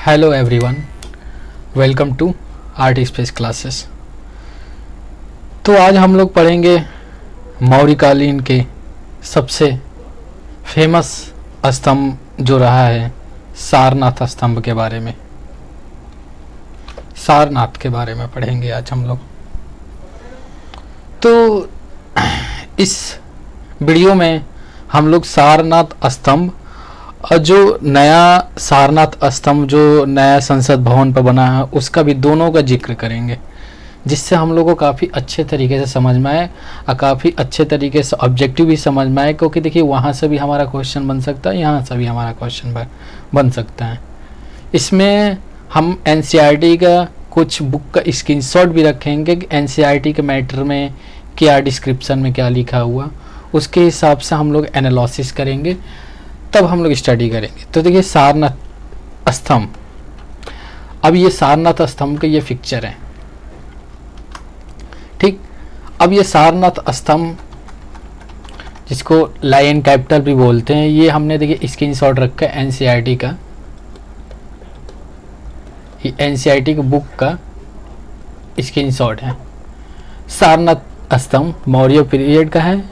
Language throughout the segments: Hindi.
Hello everyone, welcome to Art Space classes. तो आज हम लोग पढ़ेंगे मौर्यकालीन के सबसे फेमस स्तंभ जो रहा है सारनाथ स्तंभ के बारे में। सारनाथ के बारे में पढ़ेंगे आज हम लोग। तो इस वीडियो में हम लोग सारनाथ स्तंभ और जो नया सारनाथ स्तंभ जो नया संसद भवन पर बना है उसका भी दोनों का जिक्र करेंगे, जिससे हम लोगों को काफ़ी अच्छे तरीके से समझ में आए और काफ़ी अच्छे तरीके से ऑब्जेक्टिव भी समझ में आए। क्योंकि देखिए वहाँ से भी हमारा क्वेश्चन बन सकता है, यहाँ से भी हमारा क्वेश्चन बन सकता है। इसमें हम एनसीईआरटी का कुछ बुक का स्क्रीनशॉट भी रखेंगे कि एनसीईआरटी के मैटर में क्या डिस्क्रिप्शन में क्या लिखा हुआ, उसके हिसाब से हम लोग एनालिसिस करेंगे, तब हम लोग स्टडी करेंगे। तो देखिए सारनाथ स्तंभ, अब ये सारनाथ स्तंभ के ये पिक्चर है, ठीक। अब ये सारनाथ स्तंभ जिसको लायन कैपिटल भी बोलते हैं, ये हमने देखिए स्क्रीनशॉट रखा है एनसीईआरटी का, ये एनसीईआरटी की बुक का स्क्रीनशॉट है। सारनाथ स्तंभ मौर्य पीरियड का है,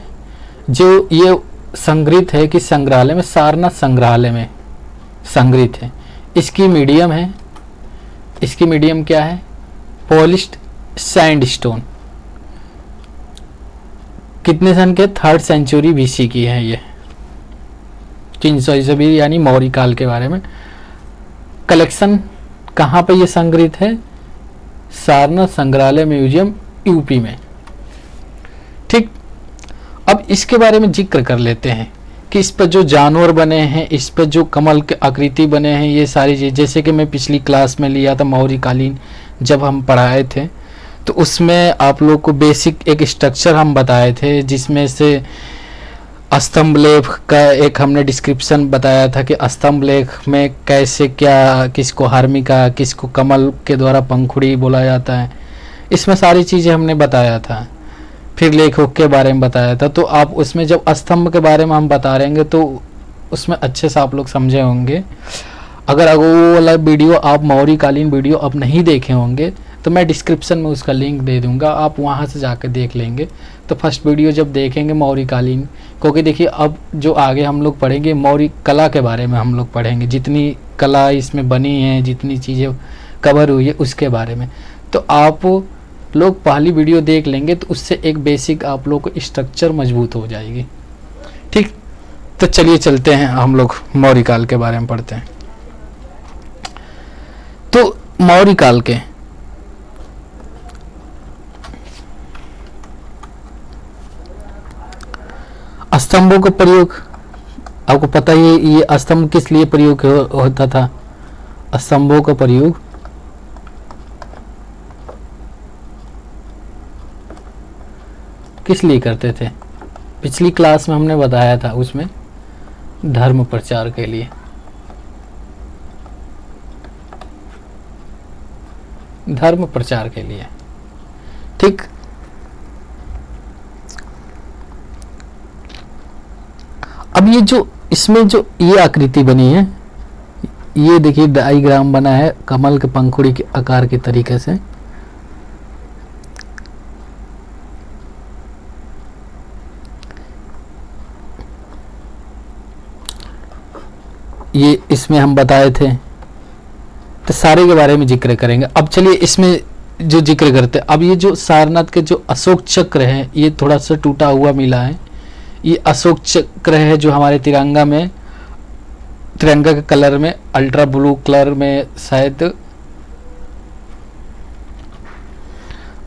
जो ये संग्रहित है कि संग्रहालय में, सारनाथ संग्रहालय में संग्रहित है। इसकी मीडियम है, इसकी मीडियम क्या है? Polished sandstone. कितने सन के? 3rd सेंचुरी बीसी की है ये, 300 ईस्वी यानी मौर्य काल के बारे में। कलेक्शन कहाँ पे ये संग्रहित है? सारनाथ संग्रहालय म्यूजियम यूपी में, ठीक। अब इसके बारे में जिक्र कर लेते हैं कि इस पर जो जानवर बने हैं, इस पर जो कमल के आकृति बने हैं, ये सारी चीज़ जैसे कि मैं पिछली क्लास में लिया था मौर्यकालीन जब हम पढ़ाए थे, तो उसमें आप लोग को बेसिक एक स्ट्रक्चर हम बताए थे, जिसमें से स्तंभ लेख का एक हमने डिस्क्रिप्शन बताया था कि स्तंभ लेख में कैसे क्या, किसको हार्मिका, किसको कमल के द्वारा पंखुड़ी बोला जाता है, इसमें सारी चीज़ें हमने बताया था। फिर लेखों के बारे में बताया था। तो आप उसमें जब स्तंभ के बारे में हम बता रहेंगे तो उसमें अच्छे से आप लोग समझे होंगे। अगर वो वाला वीडियो आप मौर्यकालीन वीडियो अब नहीं देखे होंगे तो मैं डिस्क्रिप्शन में उसका लिंक दे दूंगा, आप वहां से जाकर देख लेंगे। तो फर्स्ट वीडियो जब देखेंगे मौर्यकालीन, क्योंकि देखिए अब जो आगे हम लोग पढ़ेंगे मौर्य कला के बारे में हम लोग पढ़ेंगे, जितनी कला इसमें बनी है, जितनी चीज़ें कवर हुई है उसके बारे में। तो आप लोग पहली वीडियो देख लेंगे तो उससे एक बेसिक आप लोग को स्ट्रक्चर मजबूत हो जाएगी, ठीक। तो चलिए चलते हैं, हम लोग मौर्य काल के बारे में पढ़ते हैं। तो मौर्य काल के स्तंभों का प्रयोग आपको पता ही है, ये स्तंभ किस लिए प्रयोग होता था? स्तंभों का प्रयोग किस लिए करते थे? पिछली क्लास में हमने बताया था, उसमें धर्म प्रचार के लिए, धर्म प्रचार के लिए, ठीक। अब ये जो इसमें जो ये आकृति बनी है, ये देखिए डायग्राम बना है कमल के पंखुड़ी के आकार के तरीके से। ये इसमें हम बताए थे, तो सारे के बारे में जिक्र करेंगे। अब चलिए इसमें जो जिक्र करते हैं, अब ये जो सारनाथ के जो अशोक चक्र है, ये थोड़ा सा टूटा हुआ मिला है, ये अशोक चक्र है जो हमारे तिरंगा में, तिरंगा के कलर में अल्ट्रा ब्लू कलर में शायद।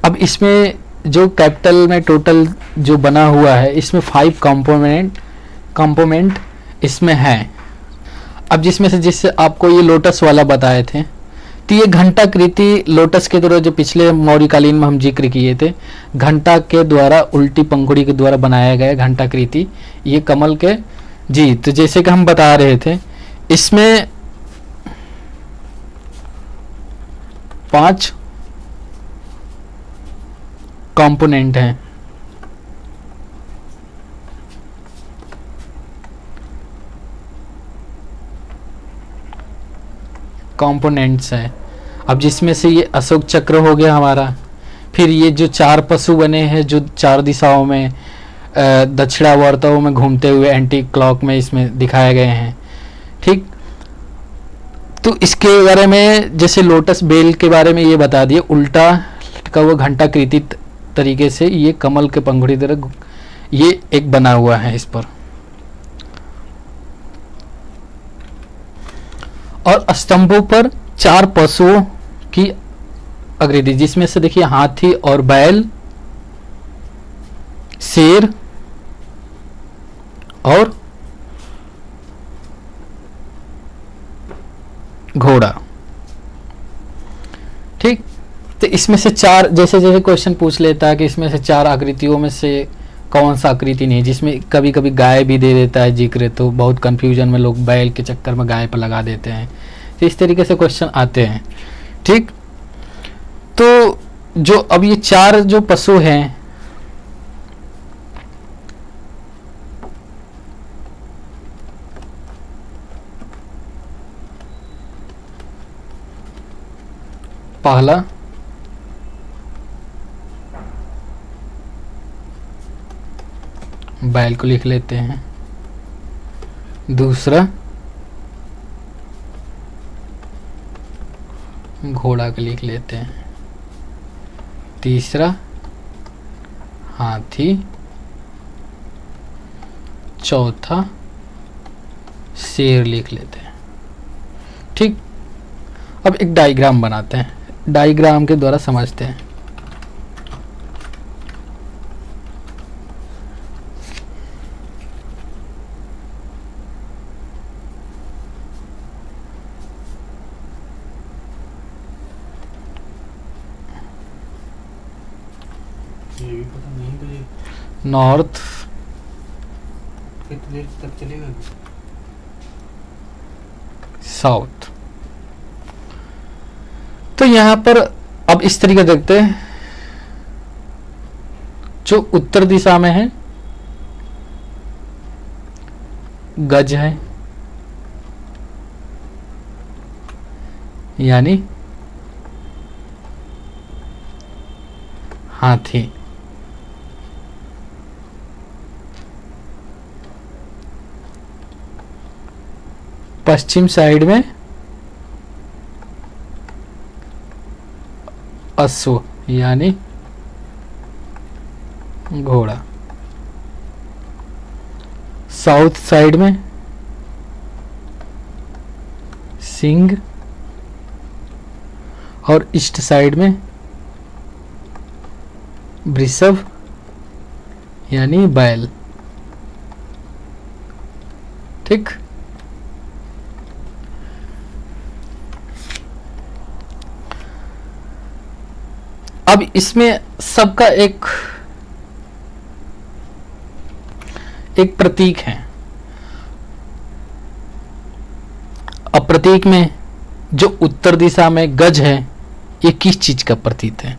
अब इसमें जो कैपिटल में टोटल जो बना हुआ है, इसमें 5 कंपोनेंट इसमें है। अब जिसमें से जिससे आपको ये लोटस वाला बताए थे, तो ये घंटाकृति लोटस के द्वारा जो पिछले मौर्यकालीन में हम जिक्र किए थे, घंटा के द्वारा उल्टी पंखुड़ी के द्वारा बनाया गया घंटाकृति, ये कमल के जी। तो जैसे कि हम बता रहे थे, इसमें 5 कंपोनेंट हैं। कंपोनेंट्स हैं। अब जिसमें से ये अशोक चक्र हो गया हमारा, फिर ये जो 4 पशु बने हैं जो 4 दिशाओं में दक्षिणावर्तों में घूमते हुए एंटी क्लॉक में इसमें दिखाए गए हैं। ठीक, तो इसके बारे में जैसे लोटस बेल के बारे में ये बता दिए, उल्टा का वो घंटाकृति तरीके से ये कमल के पंखुड़ी तरह ये एक बना हुआ है इस पर। और स्तंभों पर 4 पशुओं की आकृति, जिसमें से देखिए हाथी और बैल, शेर और घोड़ा। ठीक, तो इसमें से 4 जैसे जैसे क्वेश्चन पूछ लेता है कि इसमें से 4 आकृतियों में से कौन सा आकृति नहीं है, जिसमें कभी कभी गाय भी दे देता है जिक्र, तो बहुत कंफ्यूजन में लोग बैल के चक्कर में गाय पर लगा देते हैं। तो इस तरीके से क्वेश्चन आते हैं। ठीक, तो जो अब ये 4 जो पशु हैं, पहला बैल को लिख लेते हैं, दूसरा घोड़ा को लिख लेते हैं, तीसरा हाथी, चौथा शेर लिख लेते हैं। ठीक, अब एक डायग्राम बनाते हैं, डायग्राम के द्वारा समझते हैं। ये भी पता नहीं तो ये नॉर्थ कितने देर तक चलेगा? साउथ। तो यहां पर अब इस तरीके देखते हैं, जो उत्तर दिशा में है गज है, यानी हाथी। पश्चिम साइड में अश्व यानी घोड़ा। साउथ साइड में सिंह और ईस्ट साइड में वृषभ यानी बैल। ठीक, अब इसमें सबका एक प्रतीक है। अब प्रतीक में जो उत्तर दिशा में गज है, ये किस चीज का प्रतीक है?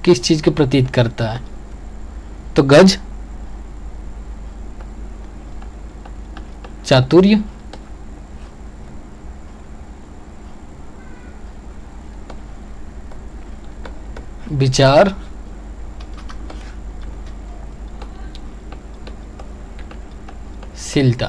किस चीज के प्रतीक करता है? तो गज चातुर्य, विचार, शीलता।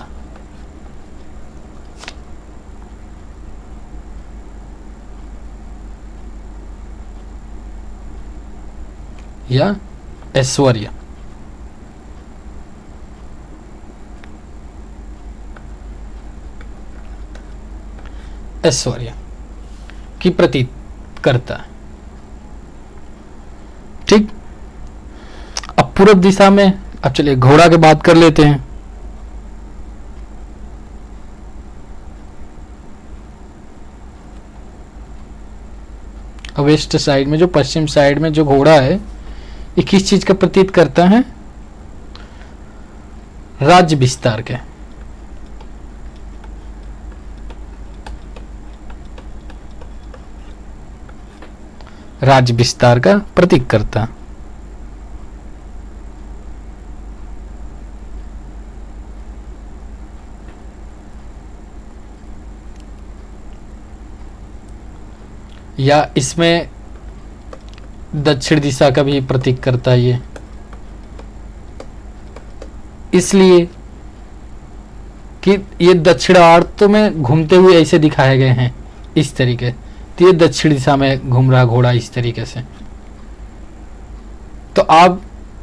या ऐश्वर्य। ऐश्वर्य की प्रतीक करता है। ठीक, अब पूर्व दिशा में, अब चलिए घोड़ा की बात कर लेते हैं। वेस्ट साइड में, जो पश्चिम साइड में जो घोड़ा है, ये किस चीज का प्रतीक करता है? राज्य विस्तार के। राज्य विस्तार का प्रतीक करता। या इसमें दक्षिण दिशा का भी प्रतीक करता है ये, इसलिए कि ये दक्षिणावर्त में घूमते हुए ऐसे दिखाए गए हैं इस तरीके, तो ये दक्षिण दिशा में घूम रहा घोड़ा इस तरीके से। तो आप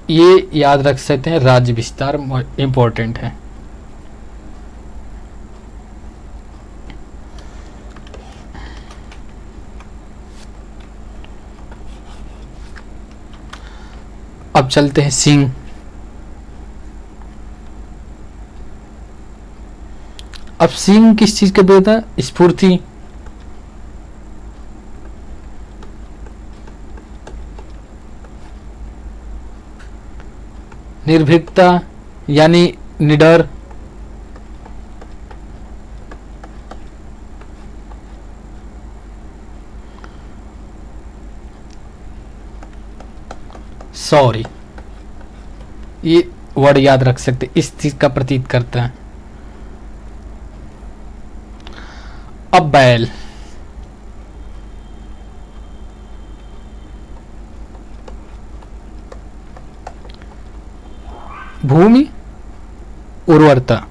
ये याद रख सकते हैं, राज्य विस्तार इंपॉर्टेंट है। अब चलते हैं सिंह। अब सिंह किस चीज के देता है? स्फूर्ति, निर्भीकता यानी निडर, सॉरी ये वर्ड याद रख सकते, इस चीज का प्रतीक करता है। अब बैल, भूमि उर्वरता,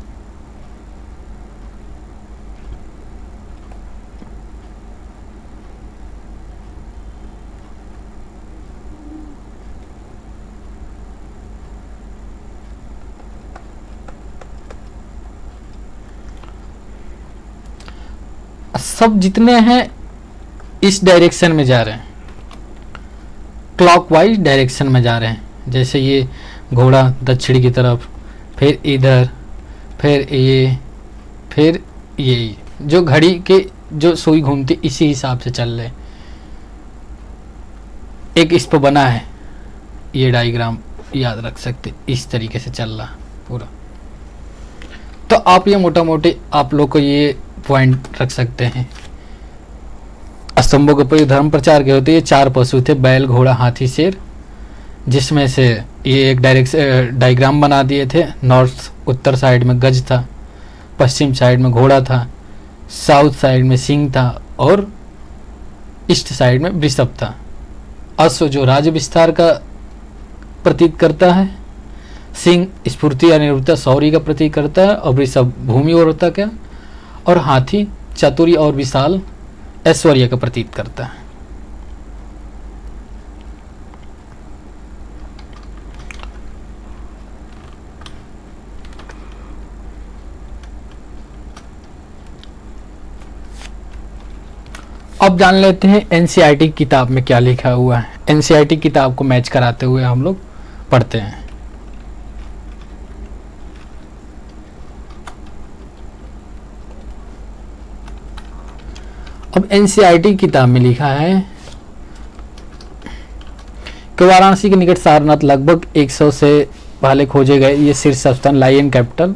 सब जितने हैं इस डायरेक्शन में जा रहे हैं, क्लॉकवाइज डायरेक्शन में जा रहे हैं। जैसे ये घोड़ा दक्षिण की तरफ, फिर इधर, फिर ये जो घड़ी के जो सुई घूमती इसी हिसाब से चल रहे। एक इस पर बना है ये डायग्राम, याद रख सकते, इस तरीके से चल रहा पूरा। तो आप ये मोटा मोटी आप लोग को ये पॉइंट रख सकते हैं। स्तंभों के ऊपर धर्म प्रचार के होते, ये 4 पशु थे, बैल, घोड़ा, हाथी, शेर, जिसमें से ये एक डायग्राम बना दिए थे। नॉर्थ उत्तर साइड में गज था, पश्चिम साइड में घोड़ा था, साउथ साइड में सिंह था और ईस्ट साइड में वृषभ था। अश्व जो राज्य विस्तार का प्रतीक करता है, सिंह स्फूर्ति या निर्भरता शौर्य का प्रतीक करता है, और वृषभ भूमि उर्वरता का, और हाथी चातुर्य और विशाल ऐश्वर्य का प्रतीक करता है। अब जान लेते हैं एनसीईआरटी किताब में क्या लिखा हुआ है। एनसीईआरटी किताब को मैच कराते हुए हम लोग पढ़ते हैं। अब एनसीईआरटी किताब में लिखा है कि वाराणसी के निकट सारनाथ लगभग 100 से पहले खोजे गए ये शीर्ष स्थान लायन कैपिटल,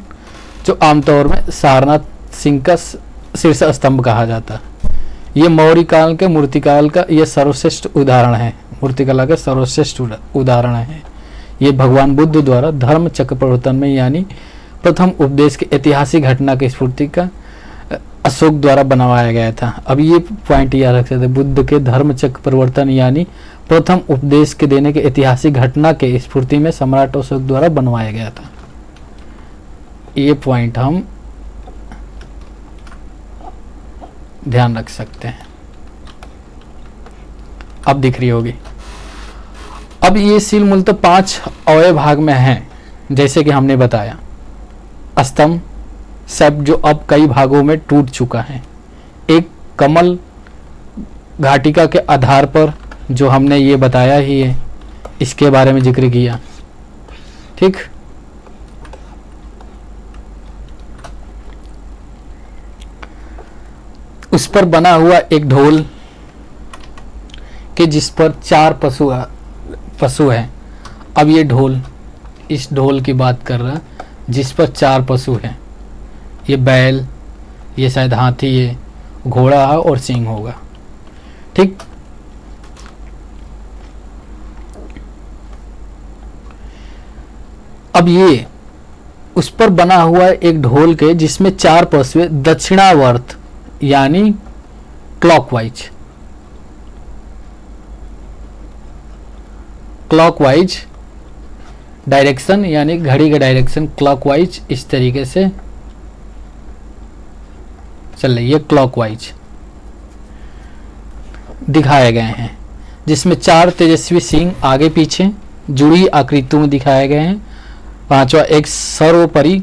जो आमतौर में सारनाथ सिंह का शीर्ष स्तंभ कहा जाता है। ये मौर्य काल के मूर्तिकाल का यह सर्वश्रेष्ठ उदाहरण है, मूर्तिकला का सर्वश्रेष्ठ उदाहरण है। ये भगवान बुद्ध द्वारा धर्म चक्र प्रवर्तन में यानी प्रथम उपदेश के ऐतिहासिक घटना की स्फूर्ति का अशोक द्वारा बनवाया गया था। अब ये पॉइंट याद रख सकते, बुद्ध के धर्म चक्र परिवर्तन यानी प्रथम उपदेश के देने के ऐतिहासिक घटना के स्फूर्ति में सम्राट अशोक द्वारा बनवाया गया था। ये पॉइंट हम ध्यान रख सकते हैं। अब दिख रही होगी। अब ये सील मूलतः 5 अवयव भाग में है, जैसे कि हमने बताया। स्तंभ सब जो अब कई भागों में टूट चुका है। एक कमल घाटिका के आधार पर जो हमने ये बताया ही है, इसके बारे में जिक्र किया, ठीक। उस पर बना हुआ एक ढोल कि जिस पर 4 पशु है। अब ये ढोल, इस ढोल की बात कर रहा जिस पर 4 पशु हैं। ये बैल, ये शायद हाथी, ये घोड़ा और सिंह होगा, ठीक। अब ये उस पर बना हुआ एक ढोल के जिसमें 4 पशु दक्षिणावर्त यानी क्लॉकवाइज, क्लॉकवाइज डायरेक्शन, यानी घड़ी का डायरेक्शन क्लॉकवाइज इस तरीके से चल रही है, क्लॉकवाइज दिखाए गए हैं, जिसमें 4 तेजस्वी सिंह आगे पीछे जुड़ी आकृतियों में दिखाए गए हैं। 5वां एक सर्वोपरि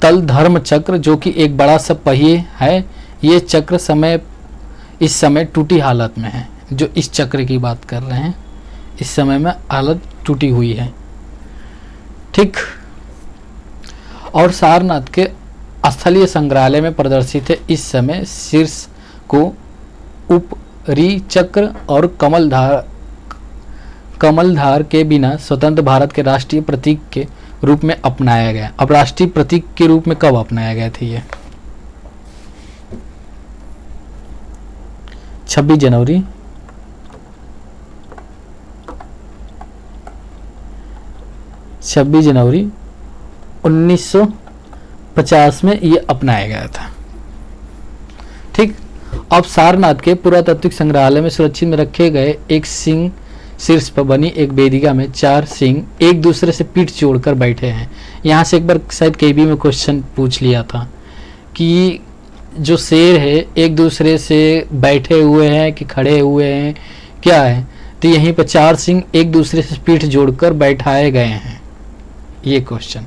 तल धर्म चक्र, जो कि एक बड़ा सा पहिए है। ये चक्र इस समय टूटी हालत में है। जो इस चक्र की बात कर रहे हैं, इस समय में हालत टूटी हुई है। ठीक। और सारनाथ के स्थलीय संग्रहालय में प्रदर्शित है। इस समय शीर्ष को उपरी चक्र और कमलधार के बिना स्वतंत्र भारत के राष्ट्रीय प्रतीक के रूप में अपनाया गया। अब राष्ट्रीय प्रतीक के रूप में कब अपनाया गया था? ये 26 जनवरी 1950 में ये अपनाया गया था। ठीक। अब सारनाथ के पुरातात्विक संग्रहालय में सुरक्षित में रखे गए एक सिंह शीर्ष पर बनी एक वेदिका में 4 सिंह एक दूसरे से पीठ जोड़कर बैठे हैं। यहाँ से एक बार शायद केबी में क्वेश्चन पूछ लिया था कि जो शेर है एक दूसरे से बैठे हुए हैं कि खड़े हुए हैं, क्या है? तो यहीं पर 4 सिंह एक दूसरे से पीठ जोड़कर बैठाए गए हैं। ये क्वेश्चन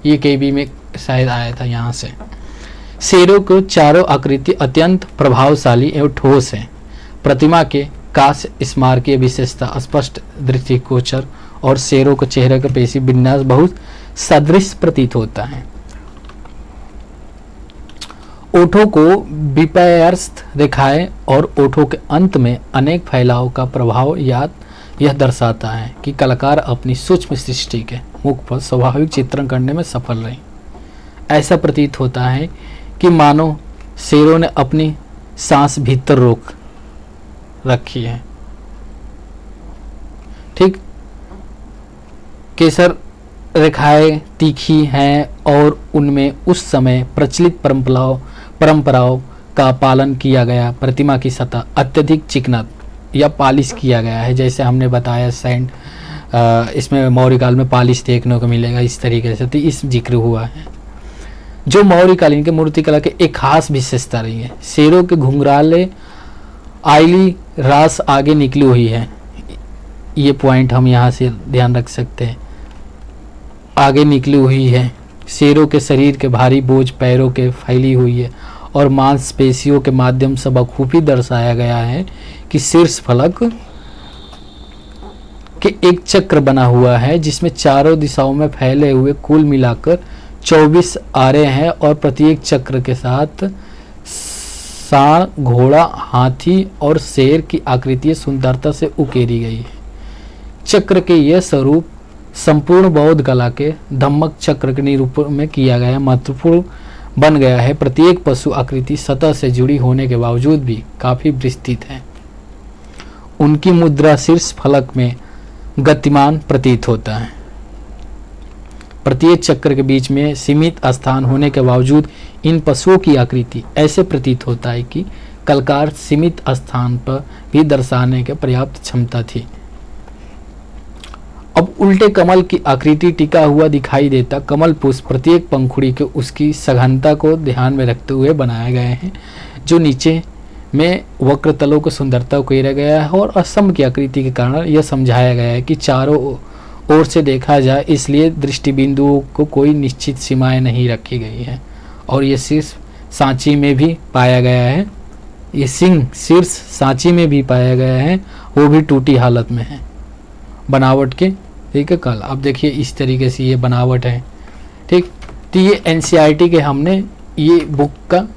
ये केबी में शायद आया था। यहाँ से शेरों को चारों आकृति अत्यंत प्रभावशाली एवं ठोस है। प्रतिमा के कास्य स्मारकीय विशेषता स्पष्ट दृष्टिगोचर और शेरों को चेहरे का पेशी विन्यास बहुत सदृश प्रतीत होता है। ओठों को विपर्यस्त रेखाएं और ओठों के अंत में अनेक फैलाव का प्रभाव यह दर्शाता है कि कलाकार अपनी सूक्ष्म सृष्टि के मुख पर स्वाभाविक चित्रण करने में सफल रहे। ऐसा प्रतीत होता है कि मानो शेरों ने अपनी सांस भीतर रोक रखी है। ठीक। केसर रेखाएं तीखी हैं और उनमें उस समय प्रचलित परंपराओं का पालन किया गया। प्रतिमा की सतह अत्यधिक चिकना या पालिश किया गया है। जैसे हमने बताया सैंड, इसमें मौर्यकाल में पालिश देखने को मिलेगा इस तरीके से, तो इस जिक्र हुआ है। जो मौर्यकालीन के मूर्तिकला के एक खास विशेषता रही है। शेरों के घुंघराले आईली रास आगे निकली हुई है। ये पॉइंट हम यहाँ से ध्यान रख सकते हैं, आगे निकली हुई है। शेरों के शरीर के भारी बोझ पैरों के फैली हुई है और मांसपेशियों के माध्यम से बखूबी दर्शाया गया है कि शीर्ष फलक के एक चक्र बना हुआ है, जिसमें चारों दिशाओं में फैले हुए कुल मिलाकर 24 आरे हैं और प्रत्येक चक्र के साथ सांड, घोड़ा, हाथी और शेर की आकृतियां सुंदरता से उकेरी गई है। चक्र के यह स्वरूप संपूर्ण बौद्ध कला के धम्मक चक्र के निरूपण में किया गया महत्वपूर्ण बन गया है। प्रत्येक पशु आकृति सतह से जुड़ी होने के बावजूद भी काफी विस्तृत है। उनकी मुद्रा शीर्ष फलक में गतिमान प्रतीत होता है। प्रत्येक चक्र के बीच में सीमित स्थान होने के बावजूद इन पशुओं की आकृति ऐसे प्रतीत होता है कि कलाकार सीमित स्थान पर भी दर्शाने के पर्याप्त क्षमता थी। अब उल्टे कमल की आकृति टिका हुआ दिखाई देता कमल पुष्प प्रत्येक पंखुड़ी के उसकी सघनता को ध्यान में रखते हुए बनाए गए हैं, जो नीचे में वक्र तलों को सुंदरता को घेरा गया है और असम की आकृति के कारण यह समझाया गया है कि चारों ओर से देखा जाए, इसलिए दृष्टि बिंदुओं को कोई निश्चित सीमाएं नहीं रखी गई है। और ये शीर्ष सांची में भी पाया गया है। ये सिंह शीर्ष सांची में भी पाया गया है, वो भी टूटी हालत में है बनावट के। ठीक है। कल अब देखिए इस तरीके से ये बनावट है। ठीक। तो ये एनसीईआरटी के हमने ये बुक का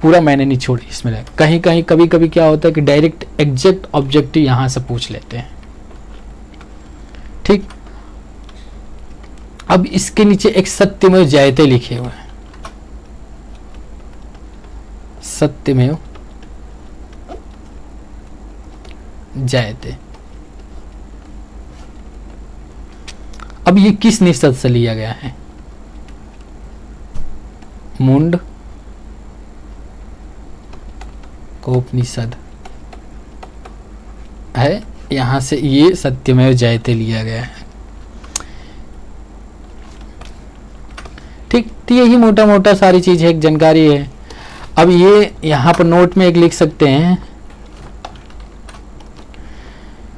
पूरा मैंने नहीं छोड़ी इसमें। कहीं कहीं कभी कभी क्या होता है कि डायरेक्ट एग्जैक्ट ऑब्जेक्टिव यहाँ से पूछ लेते हैं। ठीक। अब इसके नीचे एक सत्यमेव जयते लिखे हुए हैं। सत्यमेव जयते। अब ये किस निषद से लिया गया है? मुंड कोपनिषद है यहाँ से ये सत्यमेव जयते लिया गया है। ठीक, तो यही मोटा मोटा सारी चीज़ एक जानकारी है। अब ये यहाँ पर नोट में एक लिख सकते हैं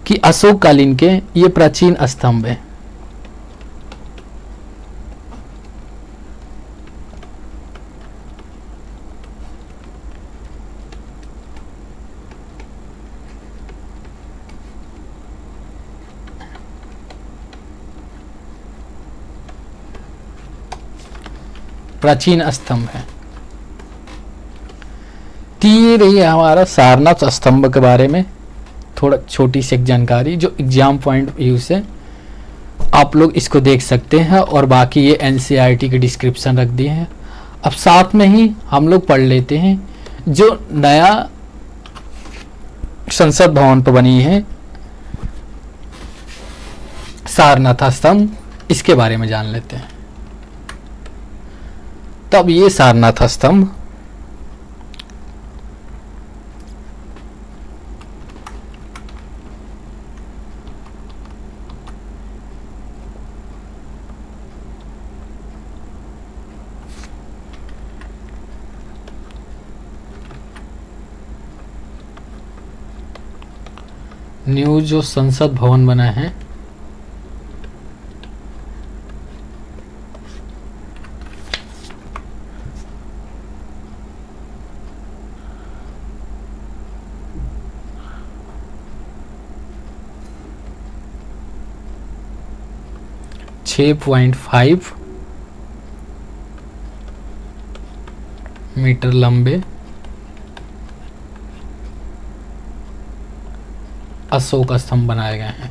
कि अशोक कालीन के ये प्राचीन स्तंभ है। प्राचीन स्तंभ है। तो ये रही है हमारा सारनाथ स्तंभ के बारे में थोड़ा छोटी सी एक जानकारी, जो एग्जाम पॉइंट व्यू से आप लोग इसको देख सकते हैं, और बाकी ये एनसीईआरटी के डिस्क्रिप्शन रख दिए हैं। अब साथ में ही हम लोग पढ़ लेते हैं जो नया संसद भवन पर बनी है सारनाथ स्तंभ, इसके बारे में जान लेते हैं। तब ये सारनाथ स्तंभ न्यू जो संसद भवन बना है छः 6.5 मीटर लंबे अशोक स्तंभ बनाए गए हैं।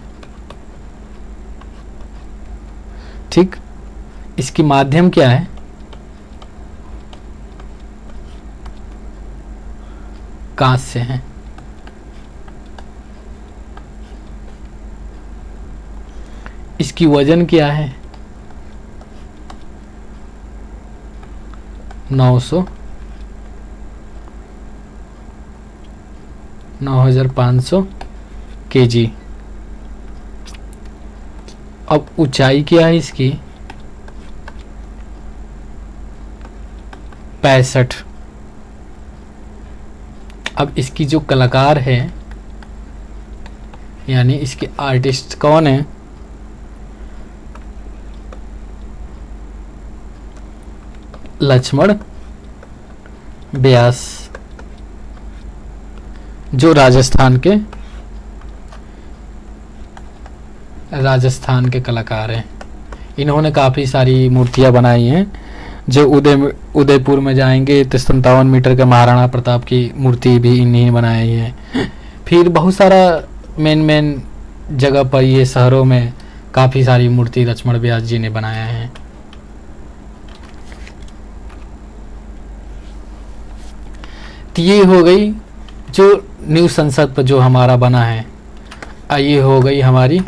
ठीक, इसकी माध्यम क्या है? कांच से है। इसकी वजन क्या है? 9,500 kg। अब ऊंचाई क्या है इसकी? 65। अब इसकी जो कलाकार है यानी इसके आर्टिस्ट कौन है? लक्ष्मण व्यास, जो राजस्थान के कलाकार हैं। इन्होंने काफ़ी सारी मूर्तियां बनाई हैं। जो उदयपुर में जाएंगे तो 57 मीटर के महाराणा प्रताप की मूर्ति भी इन्हीं बनाई है। फिर बहुत सारा मेन जगह पर ये शहरों में काफ़ी सारी मूर्ति लक्ष्मण व्यास जी ने बनाया है। तो ये हो गई जो न्यू संसद पर जो हमारा बना है। ये हो गई हमारी तो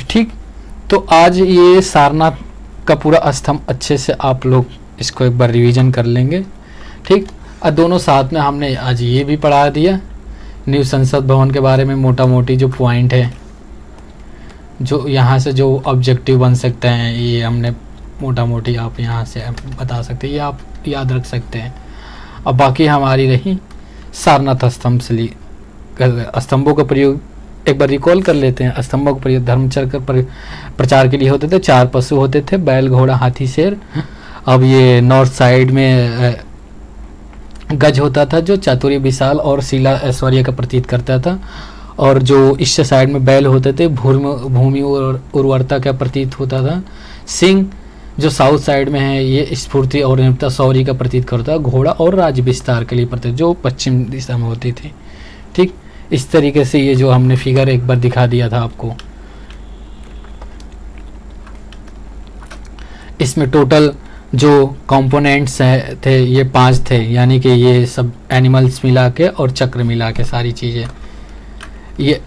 ठीक। तो आज ये सारनाथ का पूरा स्तंभ अच्छे से आप लोग इसको एक बार रिवीजन कर लेंगे। ठीक, और दोनों साथ में हमने आज ये भी पढ़ा दिया न्यू संसद भवन के बारे में, मोटा मोटी जो पॉइंट है, जो यहाँ से जो ऑब्जेक्टिव बन सकते हैं, ये हमने मोटा मोटी आप यहाँ से बता सकते हैं, ये आप याद रख सकते हैं। अब बाकी हमारी रही सारनाथ स्तंभ से स्तंभों का प्रयोग एक बार रिकॉल कर लेते हैं। स्तंभों का प्रयोग धर्मचक्र पर प्रचार के लिए होते थे। 4 पशु होते थे, बैल, घोड़ा, हाथी, शेर। अब ये नॉर्थ साइड में गज होता था जो चातुर्य, विशाल और शीला ऐश्वर्य का प्रतीत करता था, और जो ईस्ट साइड में बैल होते थे भूमि और उर्वरता का प्रतीत होता था। सिंह जो साउथ साइड में है ये स्फूर्ति और निर्भरता शौर्य का प्रतीत करता है। घोड़ा और राज्य विस्तार के लिए प्रतीत जो पश्चिम दिशा में होती थी। ठीक, इस तरीके से ये जो हमने फिगर एक बार दिखा दिया था आपको। इसमें टोटल जो कंपोनेंट्स थे ये 5 थे, यानी कि ये सब एनिमल्स मिला के और चक्र मिला के सारी चीज़ें। ये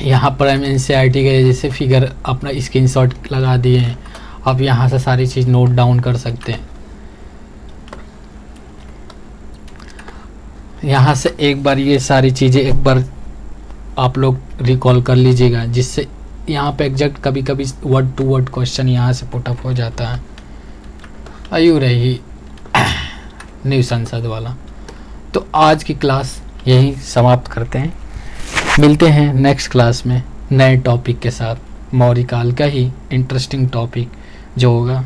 यहाँ पर हम एनसीईआरटी के जैसे फिगर अपना स्क्रीनशॉट लगा दिए हैं। आप यहाँ से सारी चीज़ नोट डाउन कर सकते हैं। यहाँ से एक बार ये सारी चीज़ें एक बार आप लोग रिकॉल कर लीजिएगा, जिससे यहाँ पे एग्जैक्ट कभी कभी वर्ड टू वर्ड क्वेश्चन यहाँ से पुटअप हो जाता है। आयु रही न्यू संसद वाला। तो आज की क्लास यही समाप्त करते हैं, मिलते हैं नेक्स्ट क्लास में नए टॉपिक के साथ। मौर्य काल का ही इंटरेस्टिंग टॉपिक जो होगा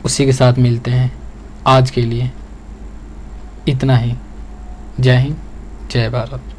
उसी के साथ मिलते हैं। आज के लिए इतना ही। जय हिंद, जय भारत।